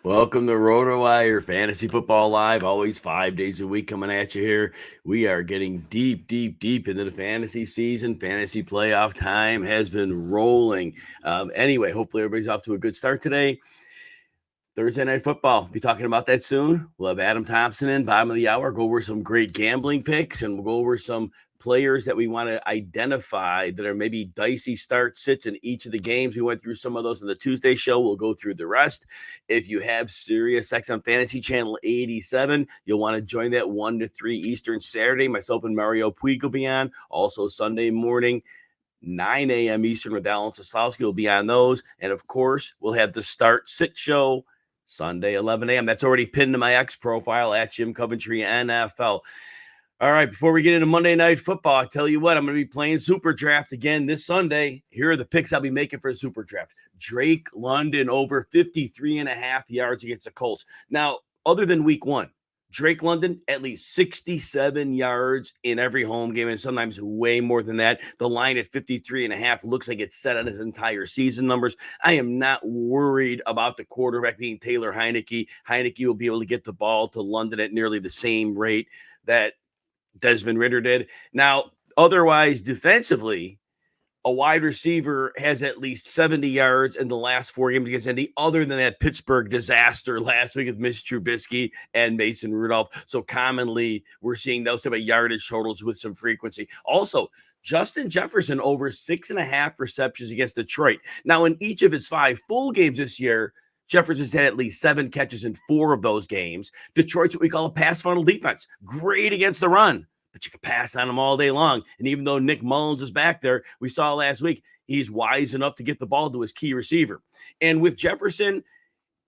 Welcome to RotoWire Fantasy Football Live, always 5 days a week coming at you here. We are getting deep into the fantasy season. Fantasy playoff time has been rolling. Anyway, hopefully everybody's off to a good start today. Thursday Night Football. Be talking about that soon. We'll have Adam Thompson in, bottom of the hour, go over some great gambling picks, and we'll go over some players that we want to identify that are maybe dicey start sits in each of the games. We went through some of those in the Tuesday show. We'll go through the rest. If you have Sirius XM Fantasy Channel 87, you'll want to join that 1 to 3 Eastern Saturday. Myself and Mario Puig will be on. Also Sunday morning, 9 a.m. Eastern with Alan Soslowski will be on those. And of course, we'll have the Start Sit Show Sunday, 11 a.m. That's already pinned to my X profile at Jim Coventry NFL. All right, before we get into Monday Night Football, I tell you what, I'm going to be playing Super Draft again this Sunday. Here are the picks I'll be making for Super Draft. Drake London over 53.5 yards against the Colts. Now, other than week one, Drake London, at least 67 yards in every home game, and sometimes way more than that. The line at 53.5 looks like it's set on his entire season numbers. I am not worried about the quarterback being Taylor Heineke. Heineke will be able to get the ball to London at nearly the same rate that Desmond Ridder did. Now, otherwise, defensively, a wide receiver has at least 70 yards in the last 4 games against Indy, other than that Pittsburgh disaster last week with Mitch Trubisky and Mason Rudolph. So commonly, we're seeing those type of yardage totals with some frequency. Also, Justin Jefferson over 6.5 receptions against Detroit. Now, in each of his 5 full games this year, Jefferson's had at least 7 catches in 4 of those games. Detroit's what we call a pass funnel defense. Great against the run, but you can pass on them all day long. And even though Nick Mullins is back there, we saw last week, he's wise enough to get the ball to his key receiver. And with Jefferson,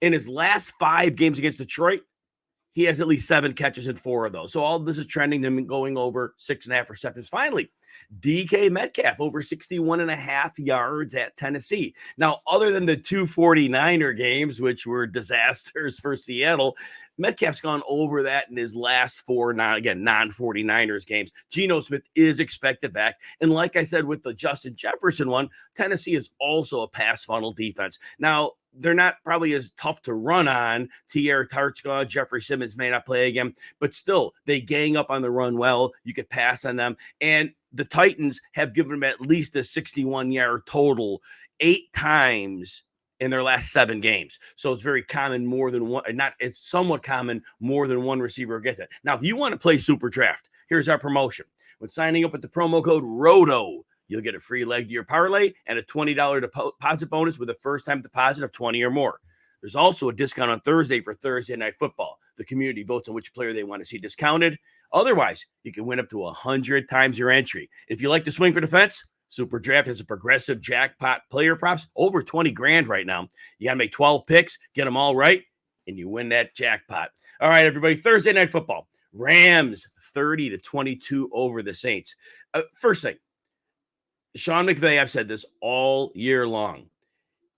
in his last 5 games against Detroit, he has at least 7 catches in 4 of those. So all this is trending to him going over 6.5 receptions. Finally, DK Metcalf over 61.5 yards at Tennessee. Now, other than the 2 49er games, which were disasters for Seattle, Metcalf's gone over that in his last 4, non-49ers games. Geno Smith is expected back. And like I said with the Justin Jefferson one, Tennessee is also a pass funnel defense. Now, they're not probably as tough to run on. Tierra Tart's gone. Jeffrey Simmons may not play again, but still, they gang up on the run well. You could pass on them. And the Titans have given them at least a 61-yard total 8 times in their last 7 games. So it's very common, more than one, it's somewhat common, more than one receiver gets it. Now, if you want to play Super Draft, here's our promotion. When signing up with the promo code ROTO, you'll get a free leg to your parlay and a $20 deposit bonus with a first-time deposit of $20 or more. There's also a discount on Thursday for Thursday Night Football. The community votes on which player they want to see discounted. Otherwise, you can win up to 100 times your entry. If you like to swing for the fence, Super Draft has a progressive jackpot player props over 20 grand right now. You got to make 12 picks, get them all right, and you win that jackpot. All right, everybody, Thursday Night Football. Rams 30-22 over the Saints. First thing, Sean McVay, I've said this all year long.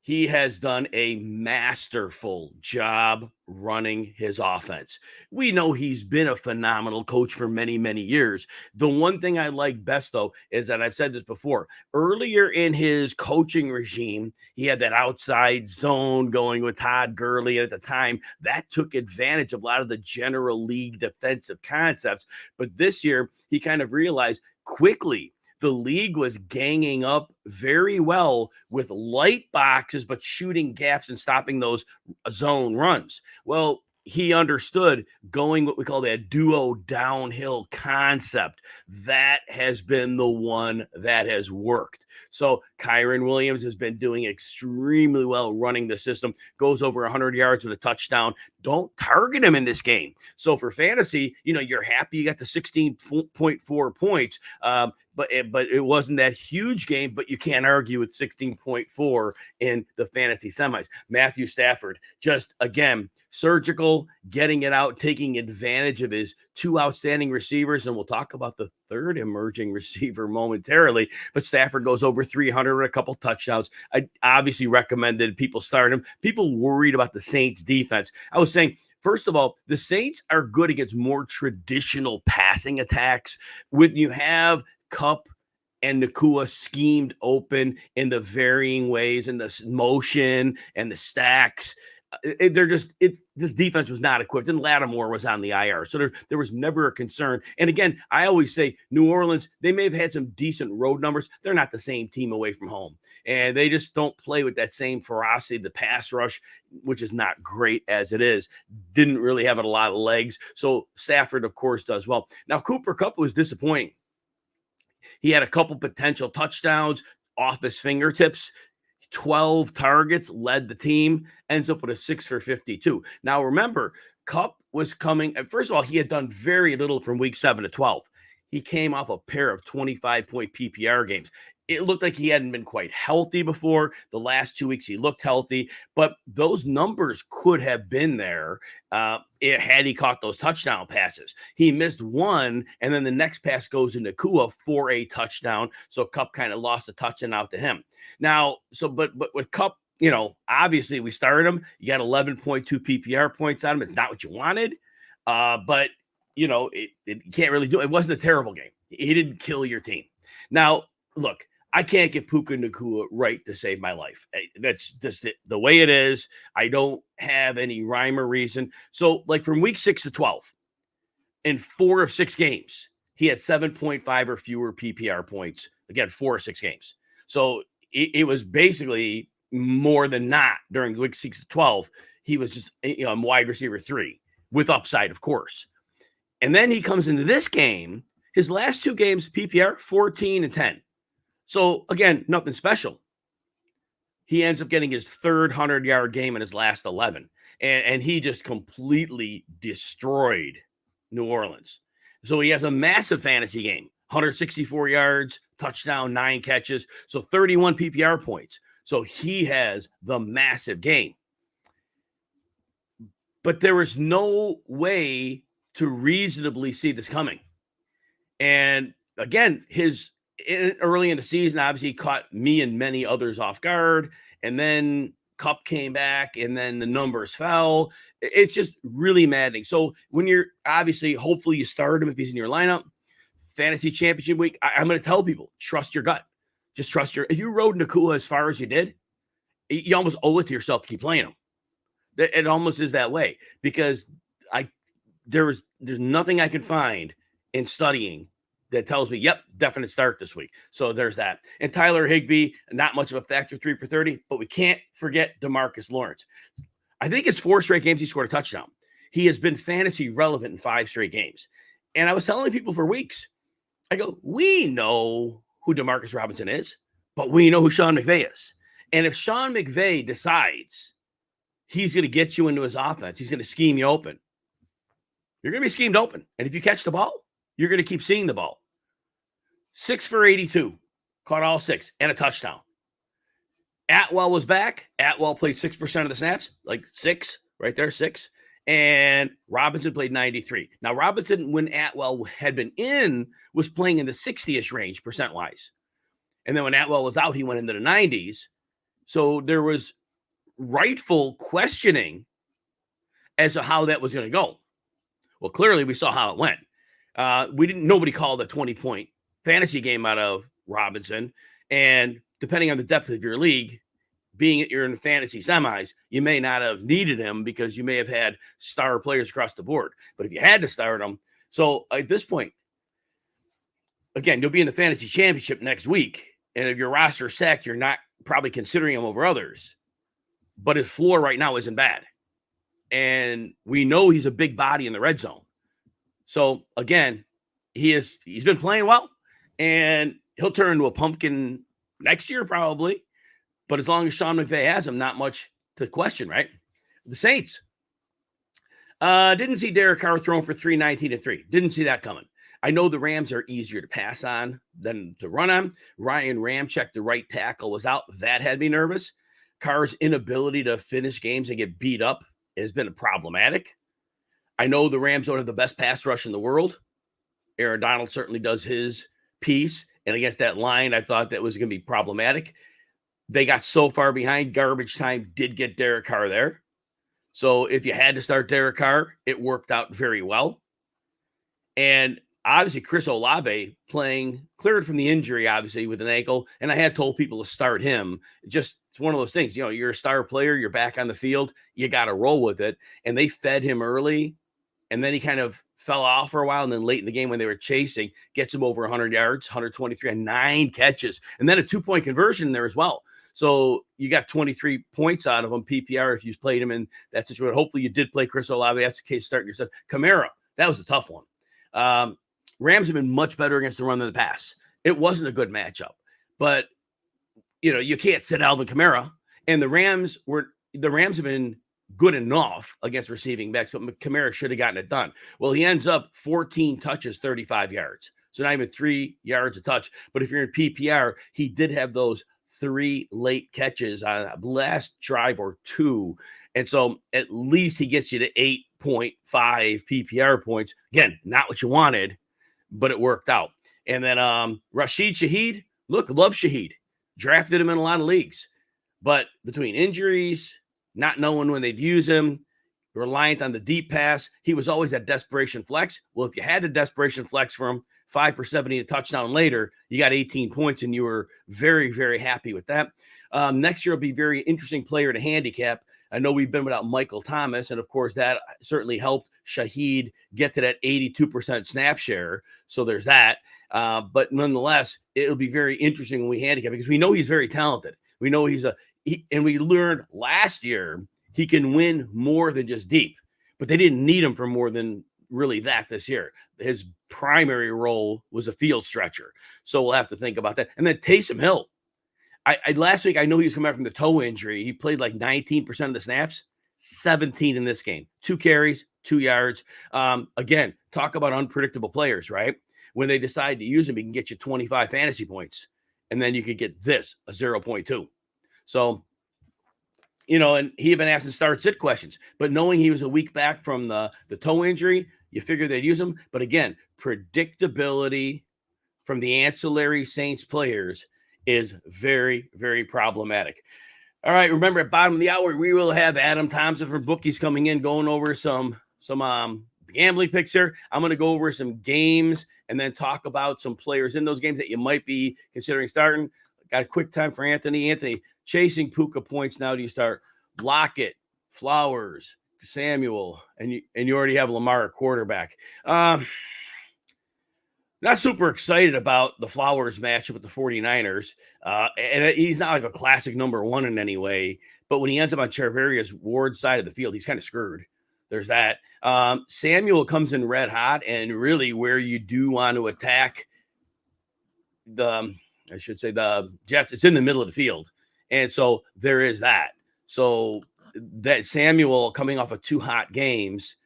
He has done a masterful job running his offense. We know he's been a phenomenal coach for many, many years. The one thing I like best, though, is that I've said this before. Earlier in his coaching regime, he had that outside zone going with Todd Gurley. At the time, that took advantage of a lot of the general league defensive concepts. But this year, he kind of realized quickly the league was ganging up very well with light boxes, but shooting gaps and stopping those zone runs. Well, he understood going what we call that duo downhill concept. That has been the one that has worked. So Kyron Williams has been doing extremely well running the system, goes over 100 yards with a touchdown. Don't target him in this game. So for fantasy, you're happy you got the 16.4 points. But it wasn't that huge game, but you can't argue with 16.4 in the fantasy semis. Matthew Stafford, just again, surgical, getting it out, taking advantage of his 2 outstanding receivers. And we'll talk about the third emerging receiver momentarily. But Stafford goes over 300 with a couple touchdowns. I obviously recommended people start him. People worried about the Saints defense. I was saying, first of all, the Saints are good against more traditional passing attacks. When you have Kupp and Nakua schemed open in the varying ways, and the motion and the stacks, This defense was not equipped, and Lattimore was on the IR, so there was never a concern. And again, I always say New Orleans, they may have had some decent road numbers. They're not the same team away from home, and they just don't play with that same ferocity. The pass rush, which is not great as it is, didn't really have a lot of legs. So Stafford, of course, does well. Now Cooper Kupp was disappointing. He had a couple potential touchdowns off his fingertips. 12 targets, led the team, ends up with a 6 for 52. Now, remember, Kupp was coming. First of all, he had done very little from week 7 to 12. He came off a pair of 25-point PPR games. It looked like he hadn't been quite healthy before. The last 2 weeks, he looked healthy, but those numbers could have been there had he caught those touchdown passes. He missed one, and then the next pass goes into Kua for a touchdown. So Kupp kind of lost a touchdown out to him. Now, but with Kupp, obviously we started him. You got 11.2 PPR points on him. It's not what you wanted, but it can't really do it. It wasn't a terrible game. He didn't kill your team. Now, look, I can't get Puka Nacua right to save my life. That's just the way it is. I don't have any rhyme or reason. So, like from week 6 to 12, in 4 of 6 games, he had 7.5 or fewer PPR points. Again, 4 or 6 games. So it was basically more than not during week 6 to 12. He was just wide receiver 3 with upside, of course. And then he comes into this game. His last 2 games, PPR 14 and 10. So, again, nothing special. He ends up getting his 3rd 100-yard game in his last 11. And he just completely destroyed New Orleans. So he has a massive fantasy game. 164 yards, touchdown, 9 catches. So 31 PPR points. So he has the massive game. But there was no way to reasonably see this coming. And, again, early in the season, obviously, he caught me and many others off guard. And then Kupp came back, and then the numbers fell. It's just really maddening. So when you're hopefully you start him if he's in your lineup, fantasy championship week, I'm going to tell people, trust your gut. Just trust if you rode Nacua as far as you did, you almost owe it to yourself to keep playing him. It almost is that way because there's nothing I can find in studying that tells me, yep, definite start this week. So there's that. And Tyler Higbee, not much of a factor, 3 for 30, but we can't forget DeMarcus Lawrence. I think it's 4 straight games he scored a touchdown. He has been fantasy relevant in 5 straight games. And I was telling people for weeks, I go, we know who DeMarcus Robinson is, but we know who Sean McVay is. And if Sean McVay decides he's going to get you into his offense, he's going to scheme you open, you're going to be schemed open. And if you catch the ball, you're going to keep seeing the ball. 6 for 82, caught all 6, and a touchdown. Atwell was back. Atwell played 6% of the snaps, like 6, right there, 6. And Robinson played 93. Now, Robinson, when Atwell had been in, was playing in the 60-ish range percent-wise. And then when Atwell was out, he went into the 90s. So there was rightful questioning as to how that was going to go. Well, clearly we saw how it went. Nobody called a 20-point fantasy game out of Robinson. And depending on the depth of your league, being that you're in fantasy semis, you may not have needed him because you may have had star players across the board. But if you had to start them, so at this point, again, you'll be in the fantasy championship next week. And if your roster is stacked, you're not probably considering him over others. But his floor right now isn't bad. And we know he's a big body in the red zone. So again, he's been playing well, and he'll turn into a pumpkin next year probably. But as long as Sean McVay has him, not much to question, right? The Saints didn't see Derek Carr thrown for 319 and 3. Didn't see that coming. I know the Rams are easier to pass on than to run on. Ryan Ramczyk, the right tackle, was out. That had me nervous. Carr's inability to finish games and get beat up has been problematic. I know the Rams don't have the best pass rush in the world. Aaron Donald certainly does his piece. And against that line, I thought that was going to be problematic. They got so far behind. Garbage time did get Derek Carr there. So if you had to start Derek Carr, it worked out very well. And obviously, Chris Olave playing, cleared from the injury, obviously, with an ankle. And I had told people to start him just one of those things. You're a star player. You're back on the field. You got to roll with it. And they fed him early. And then he kind of fell off for a while. And then late in the game when they were chasing, gets him over 100 yards, 123 and 9 catches. And then a 2-point conversion in there as well. So you got 23 points out of him, PPR, if you played him in that situation. Hopefully you did play Chris Olave. That's the case starting yourself. Kamara, that was a tough one. Rams have been much better against the run than the pass. It wasn't a good matchup. But, you can't sit Alvin Kamara. And the Rams have been good enough against receiving backs, but Kamara should have gotten it done. Well, he ends up 14 touches, 35 yards. So not even 3 yards a touch. But if you're in PPR, he did have those 3 late catches on a last drive or 2. And so at least he gets you to 8.5 PPR points. Again, not what you wanted, but it worked out. And then Rashid Shaheed, love Shaheed. Drafted him in a lot of leagues. But between injuries, not knowing when they'd use him, reliant on the deep pass, he was always that desperation flex. Well, if you had a desperation flex for him, 5 for 70, a touchdown later, you got 18 points, and you were very, very happy with that. Next year will be a very interesting player to handicap. I know we've been without Michael Thomas, and of course that certainly helped Shaheed get to that 82% snap share. So there's that. But nonetheless, it'll be very interesting when we handicap because we know he's very talented. We know and we learned last year he can win more than just deep, but they didn't need him for more than really that this year. His primary role was a field stretcher. So we'll have to think about that. And then Taysom Hill. Last week, I know he was coming back from the toe injury. He played like 19% of the snaps, 17 in this game, 2 carries, 2 yards. Again, talk about unpredictable players, right? When they decide to use him, he can get you 25 fantasy points. And then you could get this, a 0.2. So, and he had been asked to start sit questions, but knowing he was a week back from the toe injury, you figure they'd use him. But again, predictability from the ancillary Saints players is very, very problematic. All right, remember at bottom of the hour, we will have Adam Thompson from Bookies coming in, going over some gambling picks here. I'm going to go over some games and then talk about some players in those games that you might be considering starting. Got a quick time for Anthony. Anthony, chasing Puka points now. Do you start Lockett, Flowers, Samuel, and you already have Lamar at quarterback? Not super excited about the Flowers matchup with the 49ers. And he's not like a classic number 1 in any way. But when he ends up on Charvarius Ward's side of the field, he's kind of screwed. There's that. Samuel comes in red hot, and really where you do want to attack the Jets, it's in the middle of the field. And so there is that. So that Samuel coming off of 2 hot games,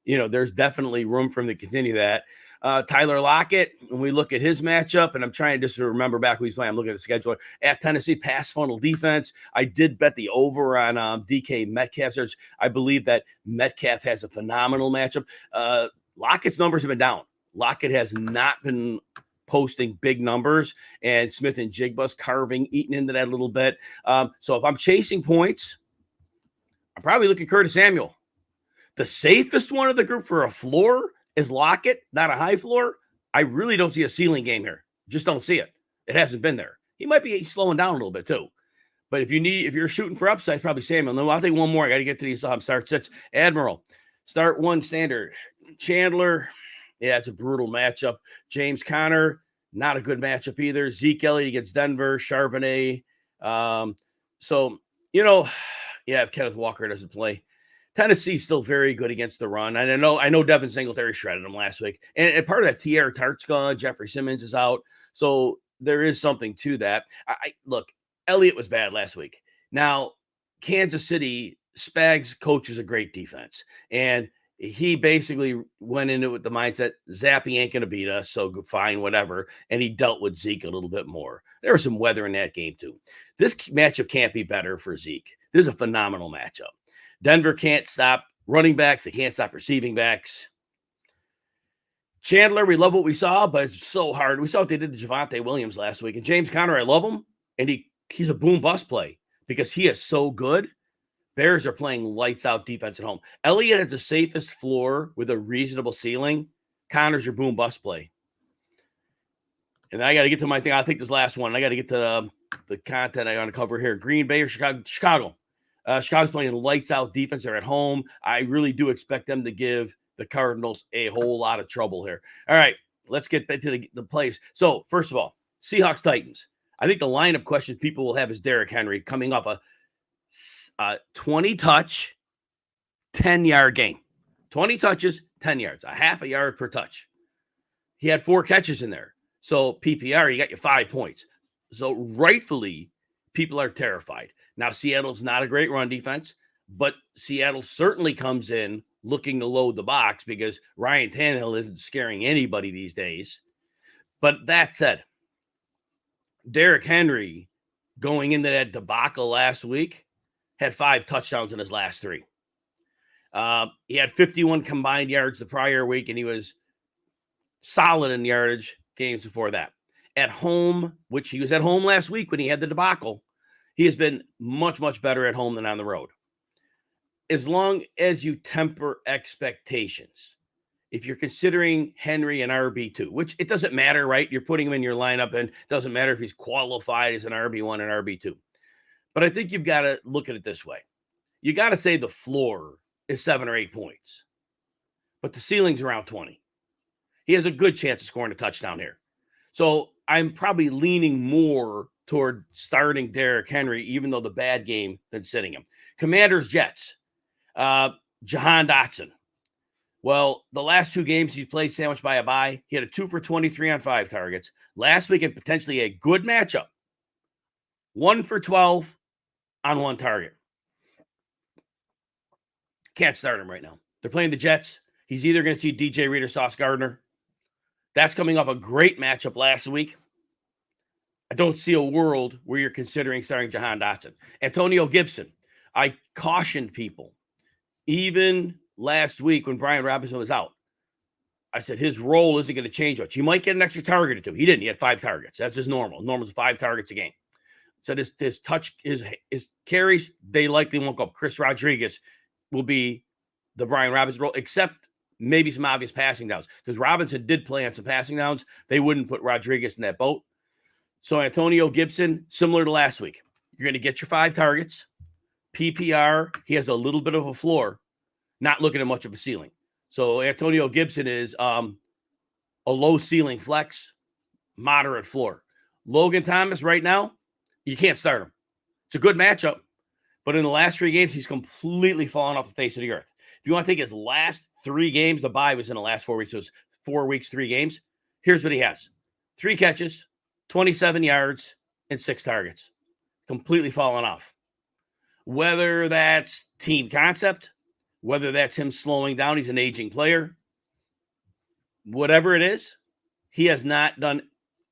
there's definitely room for him to continue that. Tyler Lockett, when we look at his matchup, and I'm trying just to remember back who he's playing, I'm looking at the schedule at Tennessee, pass funnel defense. I did bet the over on DK Metcalf. I believe that Metcalf has a phenomenal matchup. Lockett's numbers have been down. Lockett has not been posting big numbers, and Smith and Jigba's eating into that a little bit. So if I'm chasing points, I'm probably looking Curtis Samuel. The safest one of the group for a floor is Lockett, not a high floor. I really don't see a ceiling game here. Just don't see it. It hasn't been there. He might be slowing down a little bit too. But if you're shooting for upside, probably Samuel. No, I'll take one more. I got to get to these start sets. Admiral, start 1 standard. Chandler, yeah, it's a brutal matchup. James Conner, not a good matchup either. Zeke Elliott against Denver. Charbonnet. If Kenneth Walker doesn't play. Tennessee's still very good against the run. And I know Devin Singletary shredded him last week. And part of that, Tierra Tart's gone. Jeffrey Simmons is out. So there is something to that. Look, Elliott was bad last week. Now, Kansas City, Spags coaches a great defense. And he basically went into it with the mindset, Zappy ain't going to beat us, so fine, whatever. And he dealt with Zeke a little bit more. There was some weather in that game, too. This matchup can't be better for Zeke. This is a phenomenal matchup. Denver can't stop running backs. They can't stop receiving backs. Chandler, we love what we saw, but it's so hard. We saw what they did to Javonte Williams last week. And James Conner, I love him. And he's a boom-bust play because he is so good. Bears are playing lights-out defense at home. Elliott has the safest floor with a reasonable ceiling. Conner's your boom-bust play. And then I got to get to my thing. I'll take this last one. I got to get to the content I want to cover here. Green Bay or Chicago? Chicago. Chicago's playing lights out defense. They're at home. I really do expect them to give the Cardinals a whole lot of trouble here. All right, let's get back to the plays. So, first of all, Seahawks Titans. I think the lineup question people will have is Derrick Henry coming off a 20-touch, 10-yard game. 20 touches, 10 yards, a half a yard per touch. He had 4 catches in there. So, PPR, you got your 5 points. So, rightfully, people are terrified. Now, Seattle's not a great run defense, but Seattle certainly comes in looking to load the box because Ryan Tannehill isn't scaring anybody these days. But that said, Derrick Henry, going into that debacle last week, had 5 touchdowns in his last 3. He had 51 combined yards the prior week, and he was solid in yardage games before that. At home, which he was at home last week when he had the debacle, he has been much, much better at home than on the road. As long as you temper expectations, if you're considering Henry an RB2, which it doesn't matter, right? You're putting him in your lineup, and it doesn't matter if he's qualified as an RB1 and RB2. But I think you've got to look at it this way. You got to say the floor is 7 or 8 points, but the ceiling's around 20. He has a good chance of scoring a touchdown here. So I'm probably leaning more toward starting Derrick Henry, even though the bad game, than sitting him. Commanders, Jets. Jahan Dotson. Well, the last 2 games he's played sandwiched by a bye. He had a 2 for 23 on 5 targets. Last week, and potentially a good matchup. 1 for 12 on 1 target. Can't start him right now. They're playing the Jets. He's either going to see DJ Reed or Sauce Gardner. That's coming off a great matchup last week. I don't see a world where you're considering starting Jahan Dotson. Antonio Gibson. I cautioned people, even last week when Brian Robinson was out. I said his role isn't going to change much. He might get an extra target or 2. He didn't. He had 5 targets. That's his normal. Normal's 5 targets a game. So his touch, his carries, they likely won't go up. Chris Rodriguez will be the Brian Robinson role, except maybe some obvious passing downs. Because Robinson did play on some passing downs. They wouldn't put Rodriguez in that boat. So Antonio Gibson, similar to last week. You're going to get your 5 targets. PPR, he has a little bit of a floor, not looking at much of a ceiling. So Antonio Gibson is a low ceiling flex, moderate floor. Logan Thomas right now, you can't start him. It's a good matchup, but in the last 3 games, he's completely fallen off the face of the earth. If you want to take his last 3 games, the bye was in the last 4 weeks, so it's 4 weeks, 3 games. Here's what he has. 3 catches, 27 yards, and 6 targets. Completely fallen off. Whether that's team concept, whether that's him slowing down, he's an aging player, whatever it is, he has not done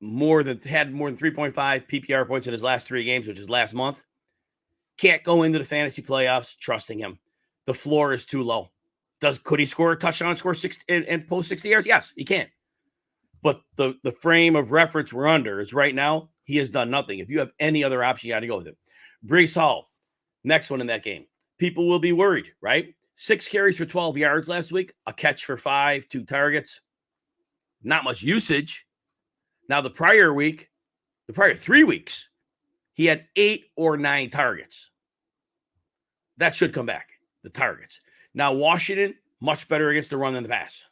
more than 3.5 PPR points in his last 3 games, which is last month. Can't go into the fantasy playoffs trusting him. The floor is too low. Could he score a touchdown and score 60 and post 60 yards? Yes, he can. But the frame of reference we're under is right now, he has done nothing. If you have any other option, you got to go with him. Breece Hall, next one in that game. People will be worried, right? 6 carries for 12 yards last week, a catch for 5, 2 targets. Not much usage. Now, the prior 3 weeks, he had 8 or 9 targets. That should come back, the targets. Now, Washington, much better against the run than the pass.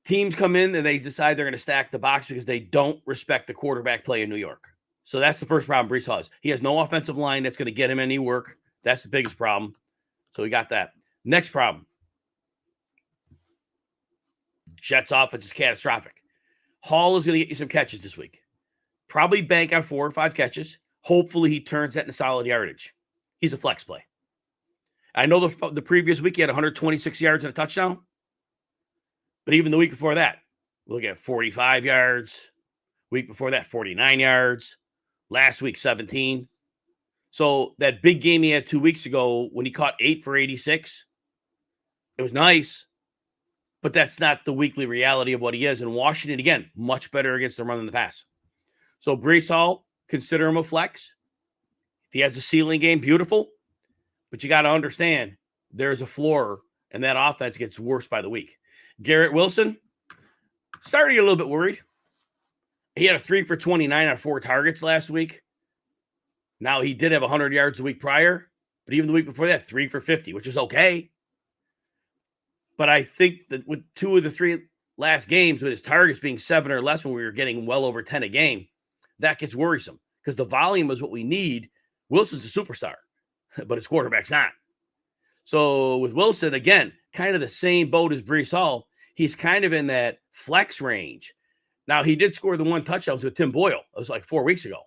Teams come in and they decide they're going to stack the box because they don't respect the quarterback play in New York. So that's the first problem Breece Hall has. He has no offensive line that's going to get him any work. That's the biggest problem. So we got that. Next problem. Jets offense is catastrophic. Hall is going to get you some catches this week. Probably bank on 4 or 5 catches. Hopefully he turns that into solid yardage. He's a flex play. I know the previous week he had 126 yards and a touchdown. But even the week before that, we're looking at 45 yards. Week before that, 49 yards. Last week, 17. So that big game he had 2 weeks ago when he caught 8 for 86, it was nice. But that's not the weekly reality of what he is. And Washington, again, much better against the run than the pass. So Breece Hall, consider him a flex. If he has a ceiling game, beautiful. But you got to understand, there's a floor, and that offense gets worse by the week. Garrett Wilson, starting a little bit worried. He had a 3 for 29 on 4 targets last week. Now, he did have 100 yards the week prior, but even the week before that, 3 for 50, which is okay. But I think that with 2 of the 3 last games, with his targets being 7 or less when we were getting well over 10 a game, that gets worrisome because the volume is what we need. Wilson's a superstar, but his quarterback's not. So with Wilson, again, kind of the same boat as Breece Hall. He's kind of in that flex range. Now, he did score the 1 touchdown with Tim Boyle. It was like 4 weeks ago.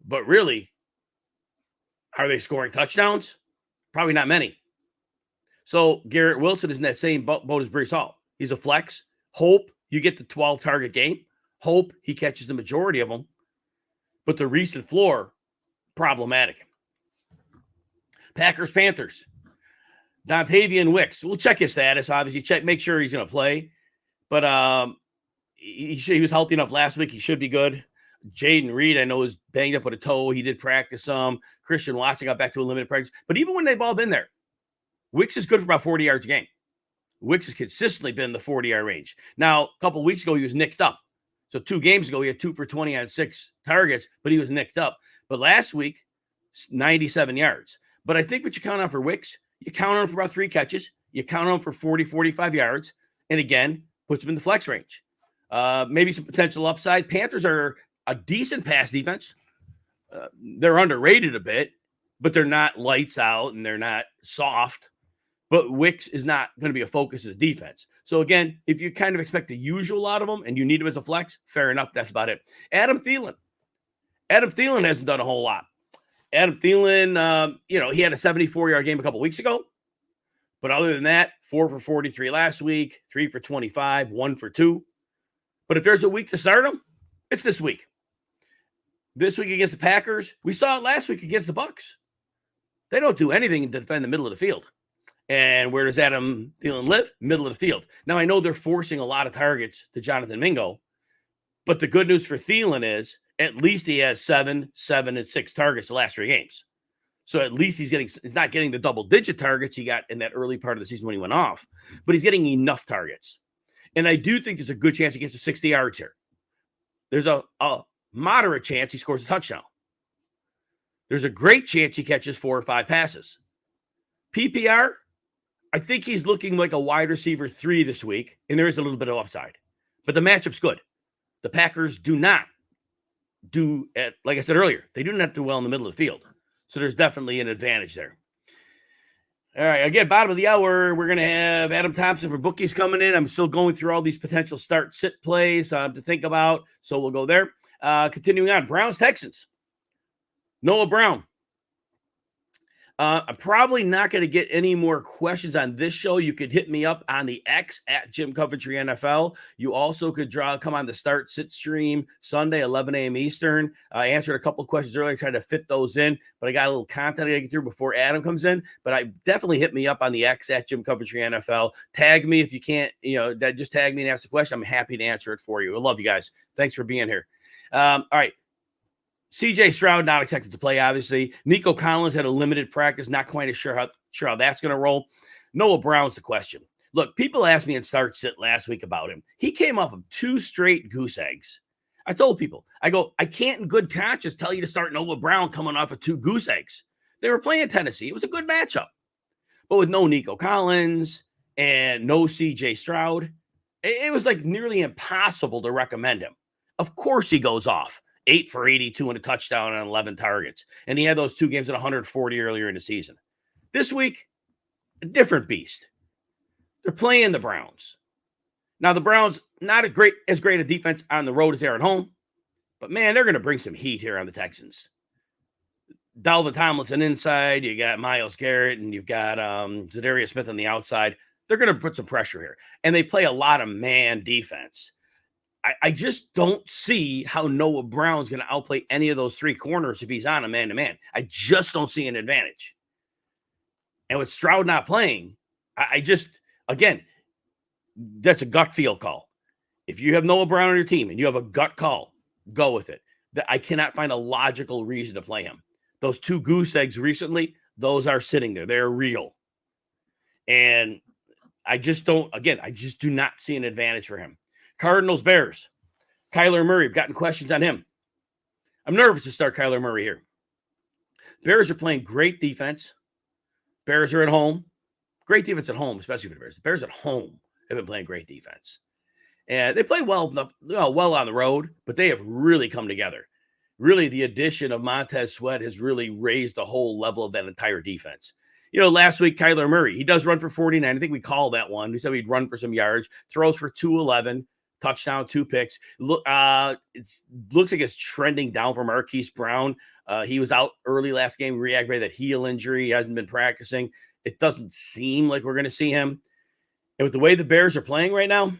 But really, are they scoring touchdowns? Probably not many. So Garrett Wilson is in that same boat as Breece Hall. He's a flex. Hope you get the 12-target game. Hope he catches the majority of them. But the recent floor, problematic. Packers-Panthers. Dontavian Wicks. We'll check his status, obviously. Make sure he's going to play. But he was healthy enough last week. He should be good. Jaden Reed, I know, is banged up with a toe. He did practice some. Christian Watson got back to a limited practice. But even when they've all been there, Wicks is good for about 40 yards a game. Wicks has consistently been in the 40-yard range. Now, a couple of weeks ago, he was nicked up. So 2 games ago, he had 2 for 20 on 6 targets, but he was nicked up. But last week, 97 yards. But I think what you count on for Wicks, you count on him for about 3 catches. You count on him for 40, 45 yards. And again, puts him in the flex range. Maybe some potential upside. Panthers are a decent pass defense. They're underrated a bit, but they're not lights out and they're not soft. But Wicks is not going to be a focus of the defense. So again, if you kind of expect the usual out of him and you need him as a flex, fair enough. That's about it. Adam Thielen. Adam Thielen hasn't done a whole lot. Adam Thielen, he had a 74-yard game a couple weeks ago. But other than that, 4 for 43 last week, 3 for 25, 1 for 2. But if there's a week to start him, it's this week. This week against the Packers. We saw it last week against the Bucs. They don't do anything to defend the middle of the field. And where does Adam Thielen live? Middle of the field. Now, I know they're forcing a lot of targets to Jonathan Mingo, but the good news for Thielen is at least he has 7, 7, and 6 targets the last 3 games. So at least he's not getting the double-digit targets he got in that early part of the season when he went off, but he's getting enough targets. And I do think there's a good chance he gets to 60 yards here. There's a moderate chance he scores a touchdown. There's a great chance he catches 4 or 5 passes. PPR, I think he's looking like a wide receiver 3 this week, and there is a little bit of upside. But the matchup's good. The Packers do not like I said earlier, they do not do well in the middle of the field. So there's definitely an advantage there. All right, again, bottom of the hour, we're going to have Adam Thompson for bookies coming in. I'm still going through all these potential start-sit plays to think about, so we'll go there. Continuing on, Browns-Texans. Noah Brown. I'm probably not going to get any more questions on this show. You could hit me up on the X at Jim Coventry NFL. You also could come on the Start Sit stream Sunday, 11 a.m. Eastern. I answered a couple of questions earlier, tried to fit those in, but I got a little content I got to get through before Adam comes in. But I definitely hit me up on the X at Jim Coventry NFL. Tag me if you can't, just tag me and ask the question. I'm happy to answer it for you. I love you guys. Thanks for being here. All right. CJ Stroud not expected to play, obviously. Nico Collins had a limited practice, not quite sure how that's going to roll. Noah Brown's the question. Look, people asked me in Start Sit last week about him. He came off of 2 straight goose eggs. I told people, I can't in good conscience tell you to start Noah Brown coming off of 2 goose eggs. They were playing Tennessee. It was a good matchup. But with no Nico Collins and no CJ Stroud, it was like nearly impossible to recommend him. Of course he goes off. 8 for 82 and a touchdown on 11 targets. And he had those 2 games at 140 earlier in the season. This week, a different beast. They're playing the Browns. Now, the Browns, not as great a defense on the road as they are at home. But, man, they're going to bring some heat here on the Texans. Dalvin Tomlinson inside. You got Myles Garrett, and you've got Zadarius Smith on the outside. They're going to put some pressure here. And they play a lot of man defense. I just don't see how Noah Brown's going to outplay any of those 3 corners if he's on a man-to-man. I just don't see an advantage. And with Stroud not playing, again, that's a gut feel call. If you have Noah Brown on your team and you have a gut call, go with it. I cannot find a logical reason to play him. Those 2 goose eggs recently, those are sitting there. They're real. And I just do not see an advantage for him. Cardinals, Bears. Kyler Murray, I've gotten questions on him. I'm nervous to start Kyler Murray here. Bears are playing great defense. Bears are at home. Great defense at home, especially for the Bears. The Bears at home have been playing great defense. And they play well on the road, but they have really come together. Really, the addition of Montez Sweat has really raised the whole level of that entire defense. Last week, Kyler Murray, he does run for 49. I think we called that one. We said he'd run for some yards, throws for 211, touchdown, 2 picks. It looks like it's trending down for Marquise Brown. He was out early last game, re-aggravated that heel injury. He hasn't been practicing. It doesn't seem like we're going to see him. And with the way the Bears are playing right now,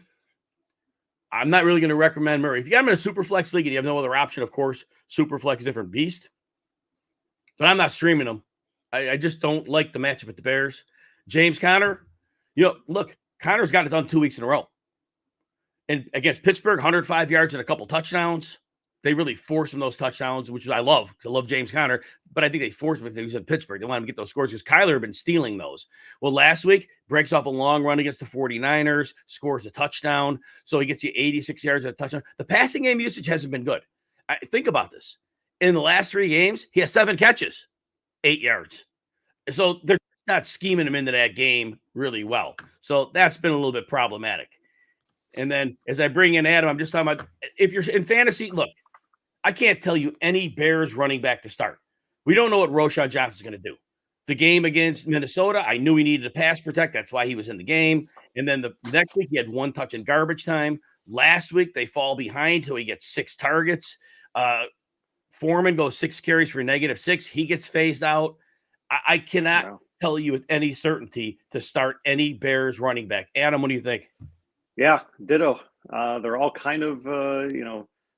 I'm not really going to recommend Murray. If you got him in a super flex league and you have no other option, of course, super flex is a different beast. But I'm not streaming him. I just don't like the matchup with the Bears. James Conner, look, Conner's got it done 2 weeks in a row. And against Pittsburgh, 105 yards and a couple touchdowns. They really forced him those touchdowns, which I love, because I love James Conner. But I think they forced him if he was in Pittsburgh. They want him to get those scores because Kyler had been stealing those. Well, last week, breaks off a long run against the 49ers, scores a touchdown. So he gets you 86 yards and a touchdown. The passing game usage hasn't been good. Think about this. In the last 3 games, he has 7 catches, 8 yards. So they're not scheming him into that game really well. So that's been a little bit problematic. And then as I bring in Adam, I'm just talking about if you're in fantasy, look, I can't tell you any Bears running back to start. We don't know what Roschon Johnson's going to do. The game against Minnesota, I knew he needed to pass protect. That's why he was in the game. And then the next week, he had 1 touch in garbage time. Last week, they fall behind till he gets 6 targets. Foreman goes 6 carries for -6. He gets phased out. I cannot tell you with any certainty to start any Bears running back. Adam, what do you think? Yeah, ditto. They're all kind of, I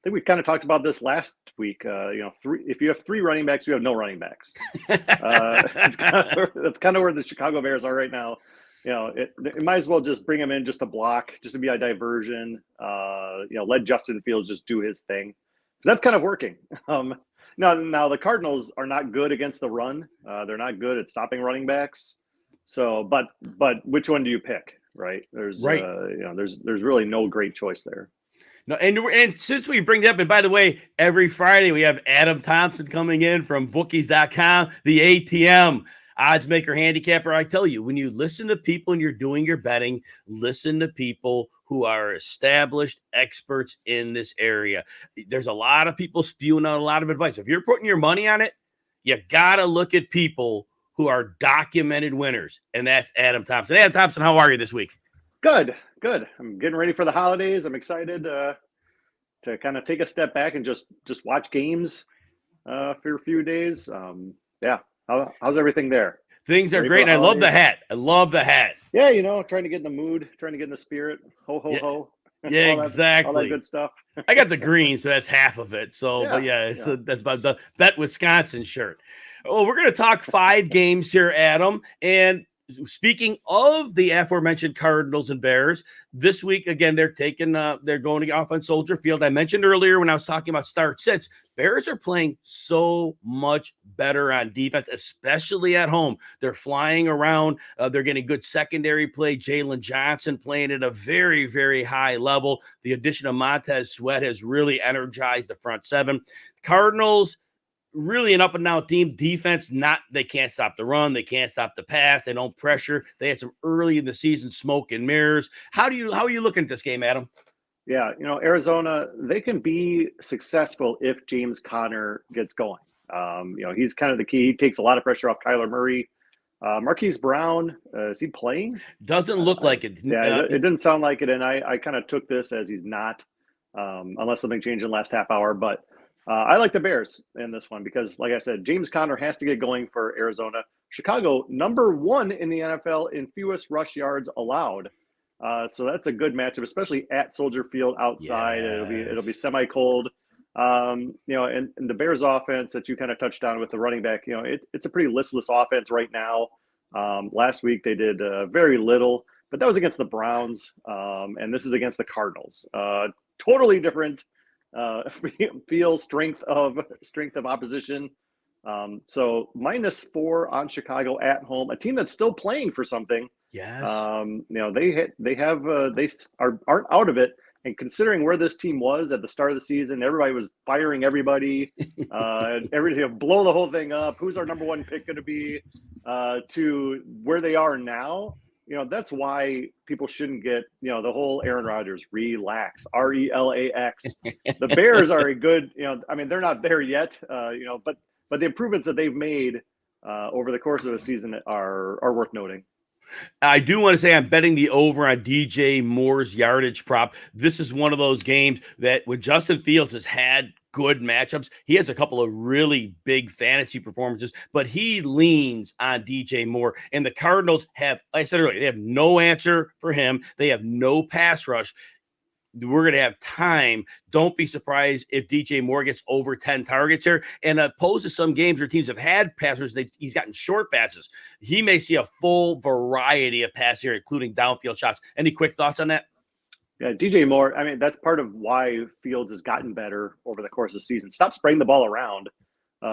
think we kind of talked about this last week. If you have 3 running backs, you have no running backs. That's kind of where the Chicago Bears are right now. It might as well just bring him in just to block, just to be a diversion. Let Justin Fields just do his thing, because that's kind of working. Now the Cardinals are not good against the run. They're not good at stopping running backs. So, but which one do you pick? Right. There's really no great choice there. No, and since we bring that up, and by the way, every Friday we have Adam Thompson coming in from bookies.com, the ATM odds maker handicapper. I tell you, when you listen to people and you're doing your betting, listen to people who are established experts in this area. There's a lot of people spewing out a lot of advice. If you're putting your money on it, you got to look at people who are documented winners, and that's Adam Thompson. Adam Thompson, how are you this week? Good. I'm getting ready for the holidays. I'm excited to kind of take a step back and just watch games for a few days. How's everything there? Things are great, and I love the hat. Yeah, trying to get in the mood, trying to get in the spirit. Ho, ho, ho. Yeah, exactly. All that good stuff. I got the green, so that's half of it. So, that's about the Bet Wisconsin shirt. Well, we're going to talk 5 games here, Adam. And speaking of the aforementioned Cardinals and Bears, this week, again, they're going off on Soldier Field. I mentioned earlier when I was talking about start sits, Bears are playing so much better on defense, especially at home. They're flying around. They're getting good secondary play. Jalen Johnson playing at a very, very high level. The addition of Montez Sweat has really energized the front 7. Cardinals, really an up and down team. Defense, they can't stop the run. They can't stop the pass. They don't pressure. They had some early in the season smoke and mirrors. How are you looking at this game, Adam? Yeah, Arizona, they can be successful if James Conner gets going. He's kind of the key. He takes a lot of pressure off Kyler Murray. Marquise Brown, is he playing? Doesn't look like it. Yeah, it didn't sound like it. And I kind of took this as he's not, unless something changed in the last half hour. But I like the Bears in this one because, like I said, James Conner has to get going for Arizona. Chicago, number 1 in the NFL in fewest rush yards allowed. So that's a good matchup, especially at Soldier Field outside. Yes. It'll be semi-cold. And the Bears offense that you kind of touched on with the running back, it's a pretty listless offense right now. Last week they did very little, but that was against the Browns. And this is against the Cardinals. Totally different feel strength of opposition. So -4 on Chicago at home, a team that's still playing for something. Yes. They aren't out of it. And considering where this team was at the start of the season, everybody was firing everybody, everything, blow the whole thing up. Who's our number one pick going to be? To where they are now, that's why people shouldn't get, the whole Aaron Rodgers, relax, RELAX. The Bears are a good, I mean, they're not there yet, but the improvements that they've made over the course of the season are worth noting. I do want to say I'm betting the over on DJ Moore's yardage prop. This is one of those games that when Justin Fields has had good matchups, he has a couple of really big fantasy performances, but he leans on DJ Moore. And the Cardinals have, like I said earlier, they have no answer for him. They have no pass rush. We're going to have time. Don't be surprised if DJ Moore gets over 10 targets here. And opposed to some games where teams have had passers, he's gotten short passes. He may see a full variety of passes here, including downfield shots. Any quick thoughts on that? Yeah, DJ Moore, I mean, that's part of why Fields has gotten better over the course of the season. Stop spraying the ball around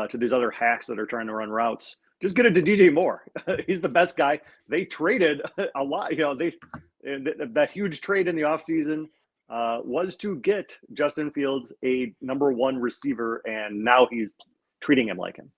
to these other hacks that are trying to run routes. Just get it to DJ Moore. He's the best guy. They traded a lot. That huge trade in the offseason was to get Justin Fields a number one receiver, and now he's treating him like him.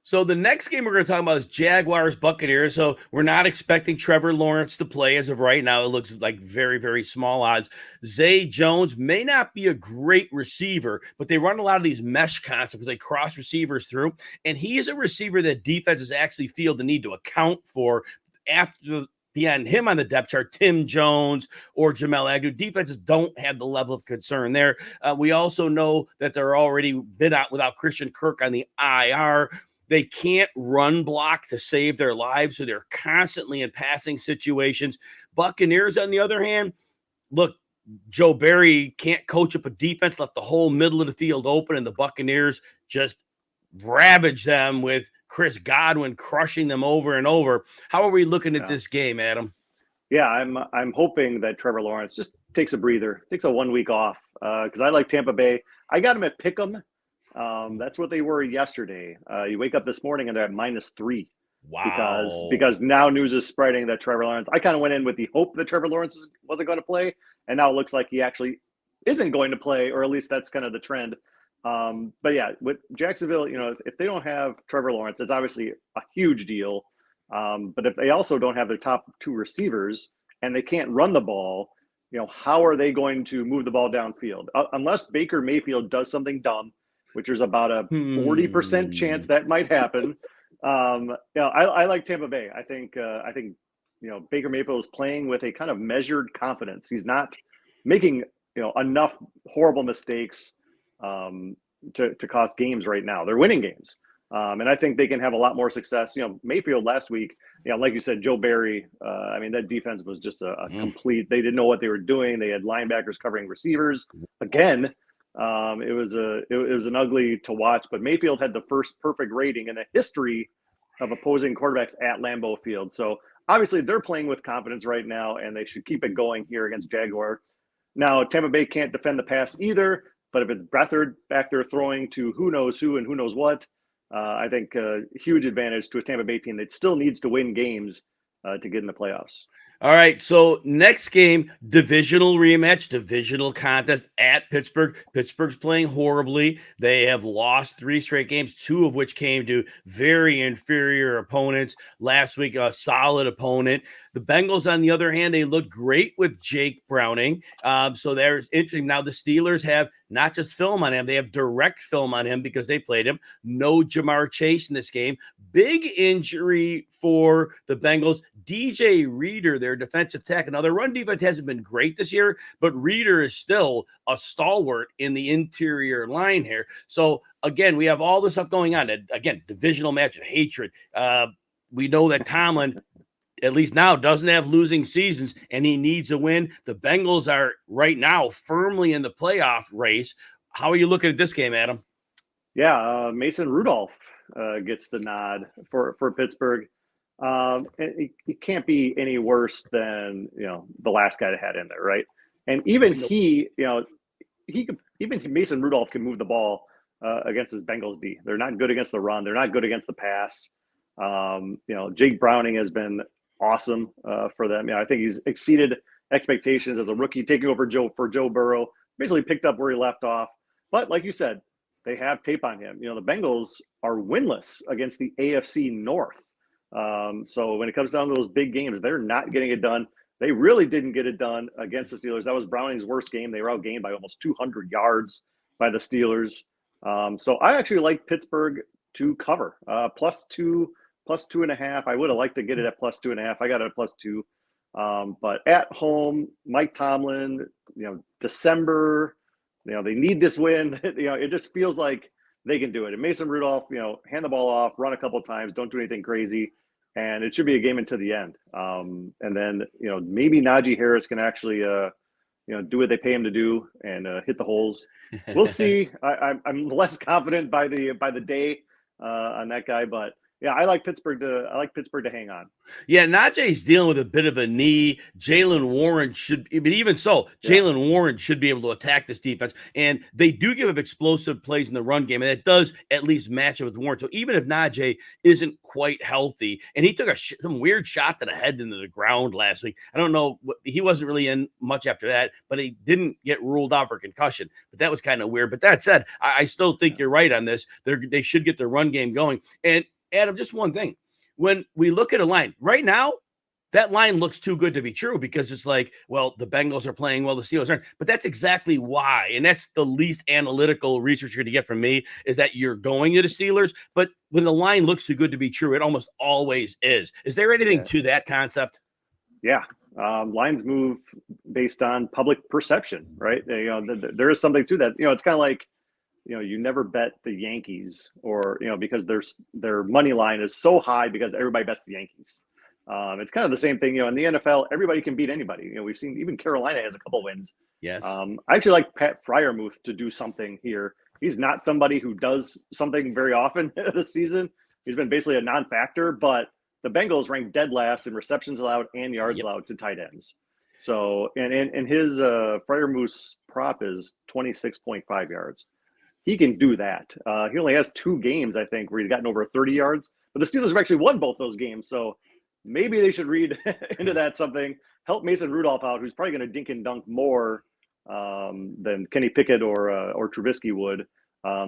So the next game we're going to talk about is Jaguars-Buccaneers. So we're not expecting Trevor Lawrence to play as of right now. It looks like very, very small odds. Zay Jones may not be a great receiver, but they run a lot of these mesh concepts. They cross receivers through, and he is a receiver that defenses actually feel the need to account for after beyond him on the depth chart, Tim Jones or Jamal Agnew. Defenses don't have the level of concern there. We also know that they're already been out without Christian Kirk on the IR. They can't run block to save their lives, so they're constantly in passing situations. Buccaneers, on the other hand, look, Joe Barry can't coach up a defense, left the whole middle of the field open, and the Buccaneers just ravage them with Chris Godwin crushing them over and over. How are we looking at this game, Adam? Yeah, I'm hoping that Trevor Lawrence just takes a breather, takes a 1 week off, because I like Tampa Bay. I got him at Pick'em. That's what they were yesterday. You wake up this morning and they're at -3. Wow. Because now news is spreading that Trevor Lawrence, I kind of went in with the hope that Trevor Lawrence wasn't going to play, and now it looks like he actually isn't going to play, or at least that's kind of the trend. But yeah, with Jacksonville, if they don't have Trevor Lawrence, it's obviously a huge deal. But if they also don't have their top two receivers and they can't run the ball, how are they going to move the ball downfield? Unless Baker Mayfield does something dumb, which there's about a 40% chance that might happen. I like Tampa Bay. I think Baker Mayfield is playing with a kind of measured confidence. He's not making enough horrible mistakes to cost games right now. They're winning games. And I think they can have a lot more success. Mayfield last week, like you said, Joe Barry, that defense was just a complete, they didn't know what they were doing. They had linebackers covering receivers. Again, it was an ugly to watch, but Mayfield had the first perfect rating in the history of opposing quarterbacks at Lambeau Field. So obviously they're playing with confidence right now, and they should keep it going here against Jaguar. Now, Tampa Bay can't defend the pass either, but if it's Beathard back there throwing to who knows who and who knows what, I think a huge advantage to a Tampa Bay team that still needs to win games to get in the playoffs. All right, so next game, divisional rematch, divisional contest at Pittsburgh. Pittsburgh's playing horribly. They have lost 3 straight games, 2 of which came to very inferior opponents. Last week, a solid opponent. The Bengals, on the other hand, they look great with Jake Browning. So there's interesting. Now the Steelers have not just film on him, they have direct film on him because they played him. No Jamar Chase in this game. Big injury for the Bengals. DJ Reader, their defensive tackle. Now, their run defense hasn't been great this year, but Reader is still a stalwart in the interior line here. So, again, we have all this stuff going on. Again, divisional match of hatred. We know that Tomlin, at least now, doesn't have losing seasons, and he needs a win. The Bengals are right now firmly in the playoff race. How are you looking at this game, Adam? Yeah, Mason Rudolph gets the nod for Pittsburgh. It can't be any worse than the last guy that had in there, right? And even even Mason Rudolph can move the ball against his Bengals D. They're not good against the run. They're not good against the pass. Jake Browning has been awesome for them. I think he's exceeded expectations as a rookie taking over Joe Burrow. Basically picked up where he left off. But like you said, they have tape on him. The Bengals are winless against the AFC North. So when it comes down to those big games, they're not getting it done. They really didn't get it done against the Steelers. That was Browning's worst game. They were outgained by almost 200 yards by the Steelers. So I actually like Pittsburgh to cover +2, +2.5. I would have liked to get it at +2.5. I got it at +2. But at home, Mike Tomlin, December, they need this win. It just feels like they can do it. And Mason Rudolph, hand the ball off, run a couple of times, don't do anything crazy, and it should be a game until the end. And then, maybe Najee Harris can actually, do what they pay him to do and hit the holes. We'll see. I'm less confident by the day on that guy, but yeah, I like Pittsburgh to hang on. Yeah, Najee's dealing with a bit of a knee. Jaylen Warren but even so, Jaylen Warren should be able to attack this defense. And they do give up explosive plays in the run game, and it does at least match up with Warren. So even if Najee isn't quite healthy, and he took some weird shot to the head into the ground last week. I don't know. He wasn't really in much after that, but he didn't get ruled out for concussion. But that was kind of weird. But that said, I still think you're right on this. They should get their run game going. And Adam, just one thing. When we look at a line right now, that line looks too good to be true because it's like, well, the Bengals are playing well, the Steelers aren't. But that's exactly why. And that's the least analytical research you're going to get from me is that you're going to the Steelers. But when the line looks too good to be true, it almost always is. Is there anything to that concept? Yeah. Lines move based on public perception, right? There is something to that. It's kind of like, you never bet the Yankees or, because their money line is so high because everybody bets the Yankees. It's kind of the same thing, in the NFL, everybody can beat anybody. We've seen even Carolina has a couple wins. Yes. I actually like Pat Freiermuth to do something here. He's not somebody who does something very often this season. He's been basically a non-factor, but the Bengals ranked dead last in receptions allowed and yards allowed to tight ends. So, and his Freiermuth's prop is 26.5 yards. He can do that. He only has 2 games, I think, where he's gotten over 30 yards. But the Steelers have actually won both those games. So maybe they should read into that something. Help Mason Rudolph out, who's probably going to dink and dunk more than Kenny Pickett or Trubisky would.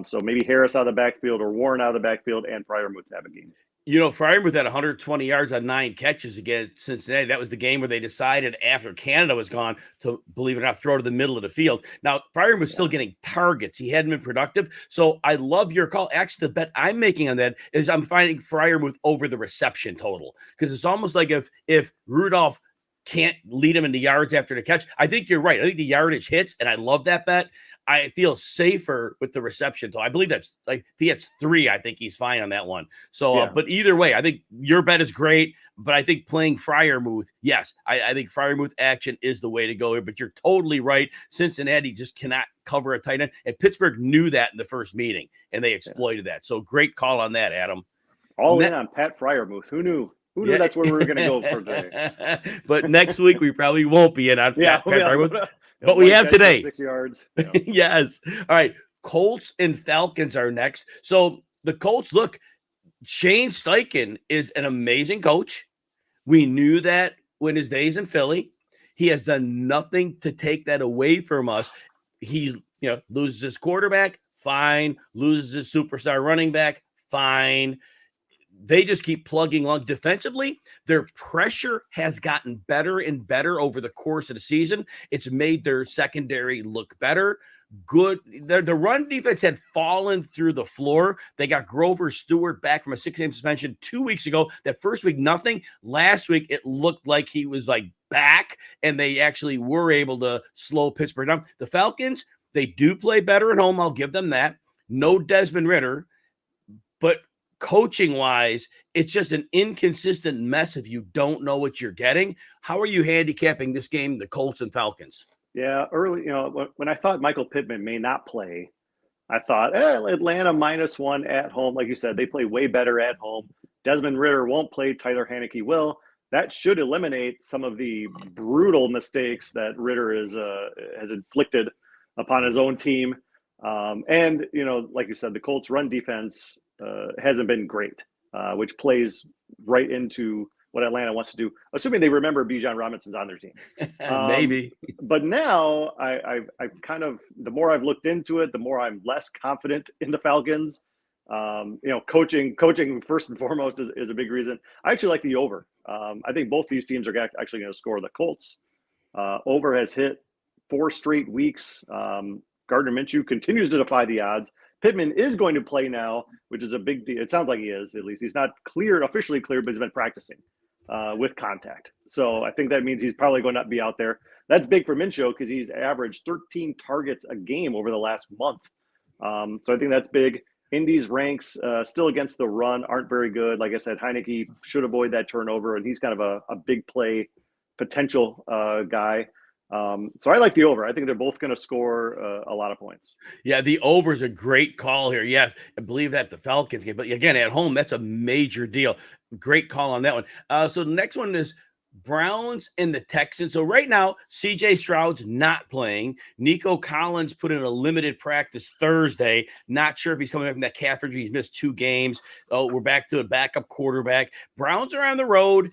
So maybe Harris out of the backfield or Warren out of the backfield and Freiermuth have a game. Freiermuth had 120 yards on 9 catches against Cincinnati. That was the game where they decided after Canada was gone to, believe it or not, throw to the middle of the field. Now, Freiermuth was still getting targets. He hadn't been productive. So I love your call. Actually, the bet I'm making on that is I'm finding Freiermuth over the reception total because it's almost like if Rudolph can't lead him into yards after the catch. I think you're right. I think the yardage hits, and I love that bet. I feel safer with the reception. So I believe that's like, if he gets 3, I think he's fine on that one. So, but either way, I think your bet is great, but I think playing Freiermuth, yes, I think Freiermuth action is the way to go here, but you're totally right. Cincinnati just cannot cover a tight end, and Pittsburgh knew that in the first meeting, and they exploited that. So great call on that, Adam. All in on Pat Freiermuth. Who knew? Who knew that's where we were going to go for today? But next week, we probably won't be in on Pat Freiermuth. But we have today 6 yards. Yes. All right. Colts and Falcons are next. So the Colts, look, Shane Steichen is an amazing coach. We knew that when his days in Philly. He has done nothing to take that away from us. He loses his quarterback, fine. Loses his superstar running back, fine. They just keep plugging along. Defensively, their pressure has gotten better and better over the course of the season. It's made their secondary look better. Good. The run defense had fallen through the floor. They got Grover Stewart back from a 6-game suspension 2 weeks ago. That first week, nothing. Last week, it looked like he was back, and they actually were able to slow Pittsburgh down. The Falcons, they do play better at home. I'll give them that. No Desmond Ridder, but coaching wise, it's just an inconsistent mess if you don't know what you're getting. How are you handicapping this game, the Colts and Falcons? Yeah, early, when I thought Michael Pittman may not play, I thought Atlanta -1 at home. Like you said, they play way better at home. Desmond Ridder won't play. Tyler Haneke will. That should eliminate some of the brutal mistakes that Ridder has inflicted upon his own team. And, like you said, the Colts run defense hasn't been great, which plays right into what Atlanta wants to do, assuming they remember Bijan Robinson's on their team. Maybe. But now I've kind of, the more I've looked into it, the more I'm less confident in the Falcons. Coaching first and foremost is a big reason. I actually like the over. I think both these teams are actually going to score. The Colts over has hit 4 straight weeks. Gardner Minshew continues to defy the odds. Pittman is going to play now, which is a big deal. It sounds like he is, at least. He's not officially cleared, but he's been practicing with contact. So I think that means he's probably going to be out there. That's big for Minshew because he's averaged 13 targets a game over the last month. So I think that's big. Indy's ranks still against the run aren't very good. Like I said, Heineke should avoid that turnover, and he's kind of a big play potential guy. So I like the over. I think they're both going to score a lot of points. Yeah, the over is a great call here. Yes, I believe that the Falcons game. But again, at home, that's a major deal. Great call on that one. So the next one is Browns and the Texans. So right now, CJ Stroud's not playing. Nico Collins put in a limited practice Thursday. Not sure if he's coming back from that calf injury. He's missed 2 games. Oh, we're back to a backup quarterback. Browns are on the road.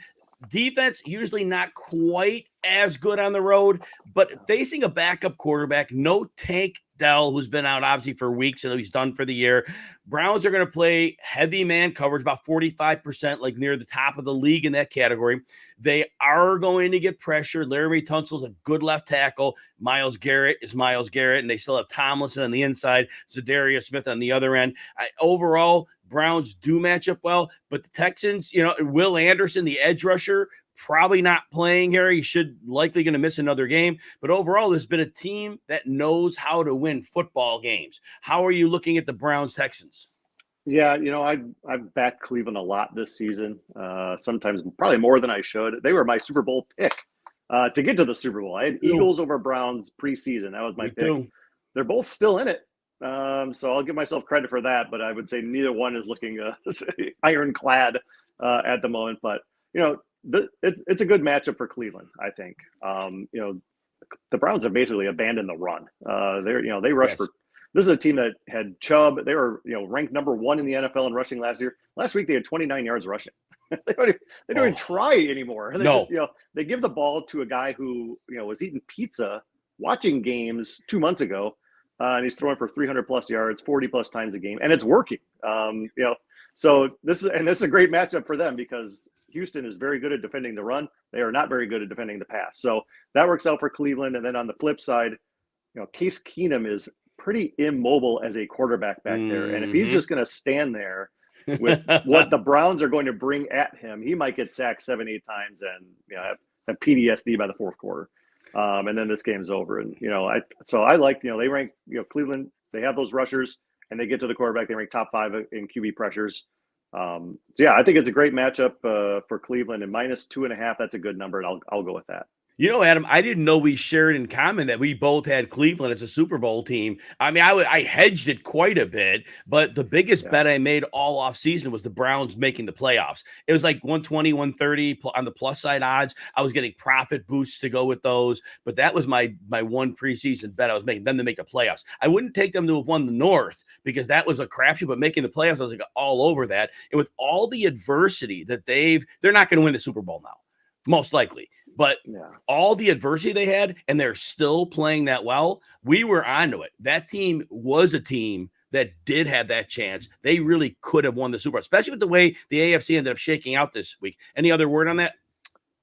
Defense usually not quite as good on the road, but facing a backup quarterback, no Tank Dell, who's been out obviously for weeks and he's done for the year. Browns are going to play heavy man coverage, about 45%, like near the top of the league in that category. They are going to get pressure. Larry Tunsil's a good left tackle. Myles Garrett is Myles Garrett, and they still have Tomlinson on the inside, Zadarius Smith on the other end. Overall, Browns do match up well, but the Texans, Will Anderson, the edge rusher, probably not playing here. He should likely going to miss another game. But overall, there's been a team that knows how to win football games. How are you looking at the Browns Texans? Yeah, I've backed Cleveland a lot this season. Sometimes probably more than I should. They were my Super Bowl pick to get to the Super Bowl. I had Eagles over Browns preseason. That was my pick. Too. They're both still in it. So I'll give myself credit for that, but I would say neither one is looking ironclad at the moment. But it's a good matchup for Cleveland, I think. The Browns have basically abandoned the run. They rush for. This is a team that had Chubb. They were ranked number 1 in the NFL in rushing last year. Last week they had 29 yards rushing. they don't even try anymore. They give the ball to a guy who was eating pizza watching games 2 months ago. And he's throwing for 300 plus yards, 40 plus times a game, and it's working. So this is a great matchup for them because Houston is very good at defending the run. They are not very good at defending the pass. So that works out for Cleveland. And then on the flip side, Case Keenum is pretty immobile as a quarterback back there. And if he's just going to stand there with what the Browns are going to bring at him, he might get sacked 7-8 times and have PTSD by the fourth quarter. And then this game's over. And, I like, they rank, Cleveland, they have those rushers and they get to the quarterback. They rank top 5 in QB pressures. I think it's a great matchup for Cleveland, and -2.5. That's a good number. And I'll go with that. Adam, I didn't know we shared in common that we both had Cleveland as a Super Bowl team. I mean, I hedged it quite a bit, but the biggest bet I made all off season was the Browns making the playoffs. It was like 120, 130 on the plus side odds. I was getting profit boosts to go with those, but that was my one preseason bet I was making, them to make the playoffs. I wouldn't take them to have won the North because that was a crapshoot, but making the playoffs, I was like all over that. And with all the adversity that they're not going to win the Super Bowl now, most likely. But all the adversity they had, and they're still playing that well, we were onto it. That team was a team that did have that chance. They really could have won the Super Bowl, especially with the way the AFC ended up shaking out this week. Any other word on that?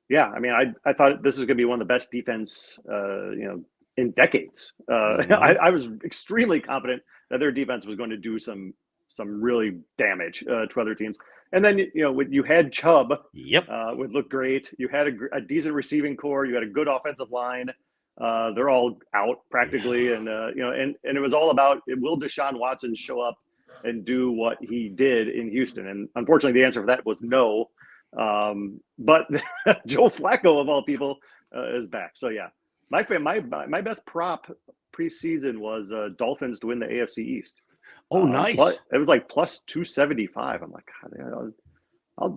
Yeah, I mean, I thought this was going to be one of the best defense, in decades. I was extremely confident that their defense was going to do some really damage to other teams. And then, you had Chubb, would look great. You had a decent receiving core. You had a good offensive line. They're all out practically. And, and it was all about, will Deshaun Watson show up and do what he did in Houston? And unfortunately, the answer for that was no. But Joe Flacco, of all people, is back. So, my best prop preseason was Dolphins to win the AFC East. Oh, nice. It was like plus 275. I'm like, God,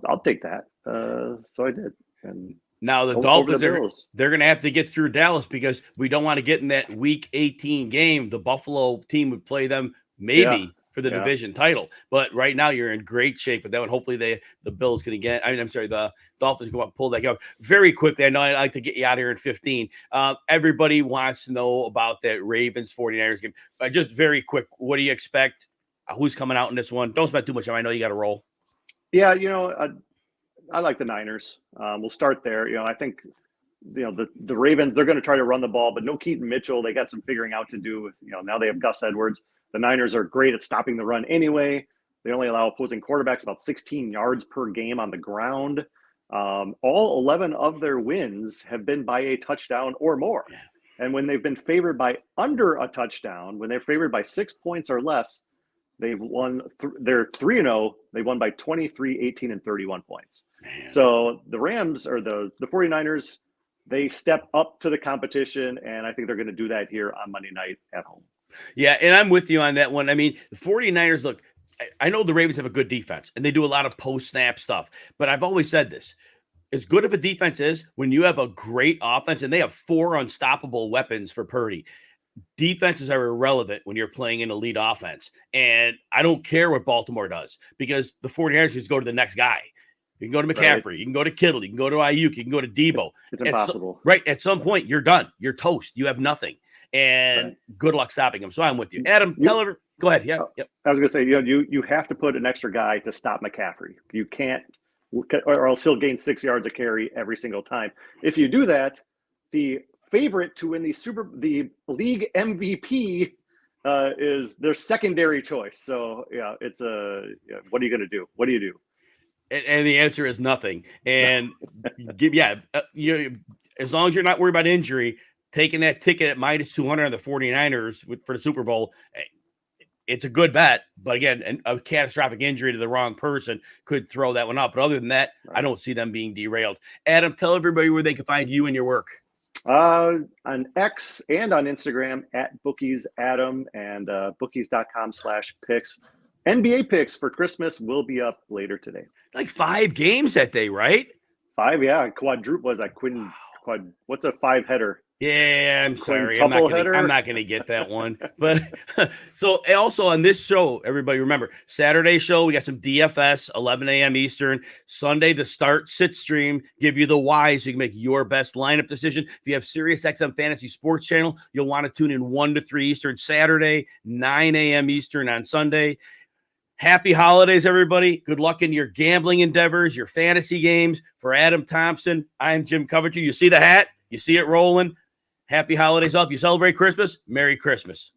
I'll take that. So I did. And now the Dolphins they're going to have to get through Dallas because we don't want to get in that week 18 game. The Buffalo team would play them maybe for the division title. But right now you're in great shape with that one. Hopefully the Bills can again. The Dolphins go up and pull that game. Very quickly, I know I'd like to get you out of here in 15. Everybody wants to know about that Ravens 49ers game. Just very quick, what do you expect? Who's coming out in this one? Don't spend too much time. I know you got to roll. Yeah, I like the Niners. We'll start there. I think the Ravens, they're going to try to run the ball, but no Keaton Mitchell. They got some figuring out to do. Now they have Gus Edwards. The Niners are great at stopping the run anyway. They only allow opposing quarterbacks about 16 yards per game on the ground. All 11 of their wins have been by a touchdown or more. And when they've been favored by under a touchdown, when they're favored by 6 points or less, they've won. They're 3-0. They won by 23, 18, and 31 points. Man. So the Rams or the 49ers, they step up to the competition, and I think they're going to do that here on Monday night at home. Yeah, and I'm with you on that one. I mean, the 49ers, look, I know the Ravens have a good defense, and they do a lot of post-snap stuff, but I've always said this. As good of a defense is, when you have a great offense, and they have 4 unstoppable weapons for Purdy, defenses are irrelevant when you're playing an elite offense. And I don't care what Baltimore does, because the 49ers just go to the next guy. You can go to McCaffrey. Right. You can go to Kittle. You can go to Ayuk. You can go to Debo. It's impossible. At some point, you're done. You're toast. You have nothing. And good luck stopping them. So I'm with you. Adam, go ahead. Yeah. Yep. I was going to say, you have to put an extra guy to stop McCaffrey. You can't, or else he'll gain 6 yards a carry every single time. If you do that, the favorite to win the league MVP is their secondary choice. So it's what are you going to do? What do you do? And the answer is nothing. And as long as you're not worried about injury, taking that ticket at minus 200 on the 49ers for the Super Bowl, it's a good bet. But again, a catastrophic injury to the wrong person could throw that one up. But other than that, right. I don't see them being derailed. Adam, tell everybody where they can find you and your work. On X and on Instagram at BookiesAdam and bookies.com/picks. NBA picks for Christmas will be up later today. Like 5 games that day, right? 5, yeah. Quadruple was that what's a 5-header? Yeah, I'm sorry. I'm not going to get that one. But so also on this show, everybody remember, Saturday show, we got some DFS, 11 a.m. Eastern. Sunday, the start sit stream, give you the why so you can make your best lineup decision. If you have SiriusXM Fantasy Sports Channel, you'll want to tune in 1 to 3 Eastern Saturday, 9 a.m. Eastern on Sunday. Happy holidays, everybody. Good luck in your gambling endeavors, your fantasy games. For Adam Thompson, I'm Jim Coventry. You see the hat? You see it rolling? Happy holidays all. If you celebrate Christmas, Merry Christmas.